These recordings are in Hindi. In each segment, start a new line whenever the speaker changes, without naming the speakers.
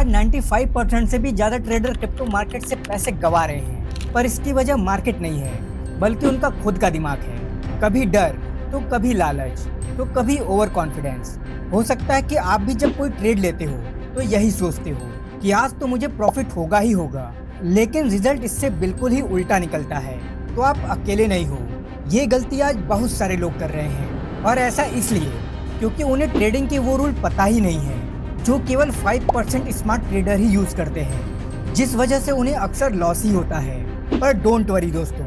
95% से भी ज़्यादा ट्रेडर क्रिप्टो मार्केट से पैसे गंवा रहे हैं, पर इसकी वजह मार्केट नहीं है बल्कि उनका खुद का दिमाग है। कभी डर तो कभी लालच तो कभी ओवर कॉन्फिडेंस। हो सकता है कि आप भी जब कोई ट्रेड लेते हो तो यही सोचते हो कि आज तो मुझे प्रॉफिट होगा ही होगा, लेकिन रिजल्ट इससे बिल्कुल ही उल्टा निकलता है। तो आप अकेले नहीं हो, ये गलती आज बहुत सारे लोग कर रहे हैं, और ऐसा इसलिए क्योंकि उन्हें ट्रेडिंग के वो रूल पता ही नहीं है जो केवल 5% स्मार्ट ट्रेडर ही यूज करते हैं, जिस वजह से उन्हें अक्सर लॉस ही होता है। पर डोंट वरी दोस्तों,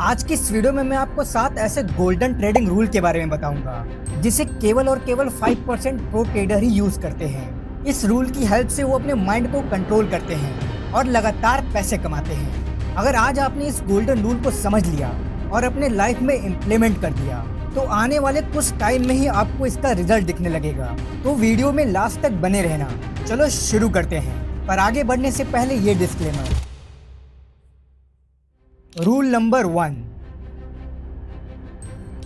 आज की इस वीडियो में मैं आपको 7 ऐसे गोल्डन ट्रेडिंग रूल के बारे में बताऊंगा जिसे केवल और केवल 5% प्रो ट्रेडर ही यूज करते हैं। इस रूल की हेल्प से वो अपने माइंड को कंट्रोल करते हैं और लगातार पैसे कमाते हैं। अगर आज आपने इस गोल्डन रूल को समझ लिया और अपने लाइफ में इम्प्लीमेंट कर दिया तो आने वाले कुछ टाइम में ही आपको इसका रिजल्ट दिखने लगेगा। तो वीडियो में लास्ट तक बने रहना। चलो शुरू करते हैं, पर आगे बढ़ने से पहले ये डिस्क्लेमर। Rule number 1।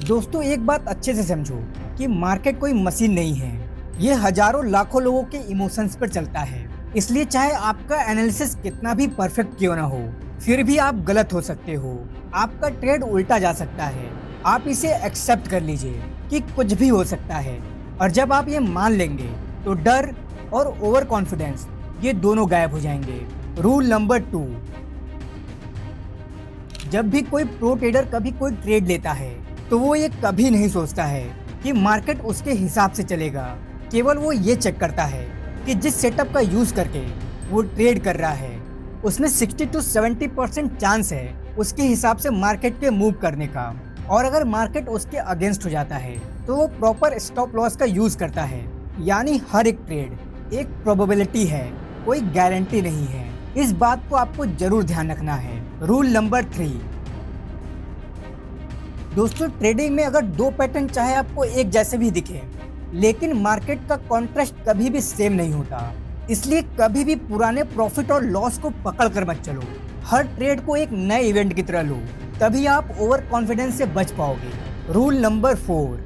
दोस्तों एक बात अच्छे से समझो कि मार्केट कोई मशीन नहीं है, ये हजारों लाखों लोगों के इमोशंस पर चलता है। इसलिए चाहे आपका एनालिसिस कितना भी परफेक्ट क्यों ना हो, फिर भी आप गलत हो सकते हो, आपका ट्रेड उल्टा जा सकता है। आप इसे एक्सेप्ट कर लीजिए कि कुछ भी हो सकता है, और जब आप ये मान लेंगे तो डर और ओवर कॉन्फिडेंस ये दोनों गायब हो जाएंगे। Rule number 2। जब भी कोई प्रो ट्रेडर कभी कोई ट्रेड लेता है तो वो ये कभी नहीं सोचता है कि मार्केट उसके हिसाब से चलेगा। केवल वो ये चेक करता है कि जिस सेटअप का यूज करके वो ट्रेड कर रहा है उसमें 60 to 70% चांस है उसके हिसाब से मार्केट के मूव करने का, और अगर मार्केट उसके अगेंस्ट हो जाता है तो वो प्रॉपर स्टॉप लॉस का यूज करता है। यानी हर एक ट्रेड एक प्रोबेबिलिटी है, कोई गारंटी नहीं है। इस बात को आपको जरूर ध्यान रखना है। Rule number 3। दोस्तों ट्रेडिंग में अगर दो पैटर्न चाहे आपको एक जैसे भी दिखे, लेकिन मार्केट का कॉन्ट्रास्ट कभी भी सेम नहीं होता। इसलिए कभी भी पुराने प्रॉफिट और लॉस को पकड़ कर मत चलो। हर ट्रेड को एक नए इवेंट की तरह लो, तभी आप ओवर कॉन्फिडेंस से बच पाओगे। Rule number 4।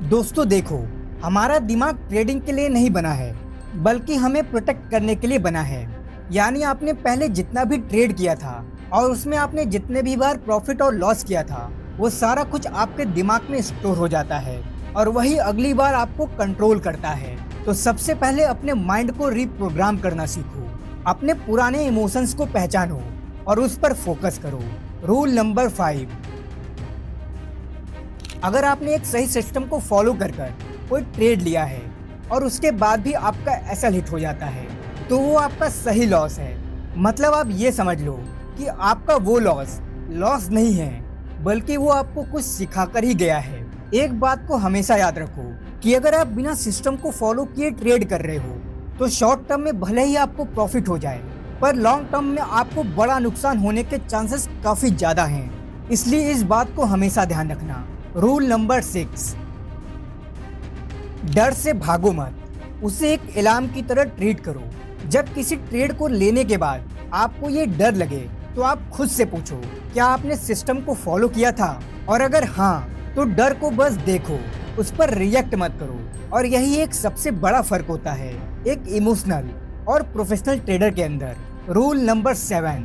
दोस्तों देखो, हमारा दिमाग ट्रेडिंग के लिए नहीं बना है बल्कि हमें प्रोटेक्ट करने के लिए बना है। यानी आपने पहले जितना भी ट्रेड किया था और उसमें आपने जितने भी बार प्रॉफिट और लॉस किया था, वो सारा कुछ आपके दिमाग में स्टोर हो जाता है और वही अगली बार आपको कंट्रोल करता है। तो सबसे पहले अपने माइंड को रीप्रोग्राम करना सीखो, अपने पुराने इमोशंस को पहचानो और उस पर फोकस करो। Rule number 5। अगर आपने एक सही सिस्टम को फॉलो कर कोई ट्रेड लिया है और उसके बाद भी आपका एसएल हिट हो जाता है तो वो आपका सही लॉस है। मतलब आप ये समझ लो कि आपका वो लॉस नहीं है, बल्कि वो आपको कुछ सिखाकर ही गया है। एक बात को हमेशा याद रखो कि अगर आप बिना सिस्टम को फॉलो किए ट्रेड कर रहे हो तो शॉर्ट टर्म में भले ही आपको प्रॉफिट हो जाए, पर लॉन्ग टर्म में आपको बड़ा नुकसान होने के चांसेस काफी ज्यादा हैं। इसलिए इस बात को हमेशा ध्यान रखना। Rule number 6। डर से भागो मत, उसे एक इल्हाम की तरह ट्रीट करो। जब किसी ट्रेड को लेने के बाद आपको ये डर लगे तो आप खुद से पूछो, क्या आपने सिस्टम को फॉलो किया था? और अगर हाँ, तो डर को बस देखो, उस पर रिएक्ट मत करो। और यही एक सबसे बड़ा फर्क होता है एक इमोशनल और प्रोफेशनल ट्रेडर के अंदर। Rule number 7।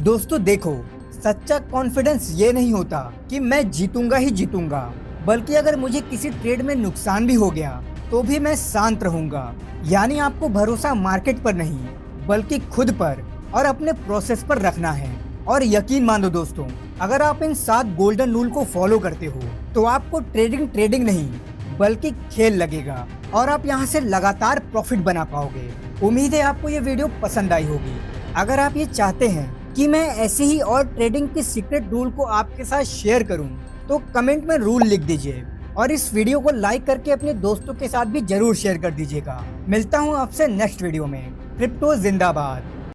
दोस्तों देखो, सच्चा कॉन्फिडेंस ये नहीं होता कि मैं जीतूंगा ही जीतूंगा, बल्कि अगर मुझे किसी ट्रेड में नुकसान भी हो गया तो भी मैं शांत रहूंगा। यानी आपको भरोसा मार्केट पर नहीं बल्कि खुद पर और अपने प्रोसेस पर रखना है। और यकीन मानो दोस्तों, अगर आप इन 7 गोल्डन रूल को फॉलो करते हो तो आपको ट्रेडिंग नहीं बल्कि खेल लगेगा और आप यहाँ से लगातार प्रॉफिट बना पाओगे। उम्मीद है आपको ये वीडियो पसंद आई होगी। अगर आप ये चाहते हैं कि मैं ऐसे ही और ट्रेडिंग के सीक्रेट रूल को आपके साथ शेयर करूं, तो कमेंट में रूल लिख दीजिए और इस वीडियो को लाइक करके अपने दोस्तों के साथ भी जरूर शेयर कर दीजिएगा। मिलता हूं आपसे नेक्स्ट वीडियो में। क्रिप्टो जिंदाबाद।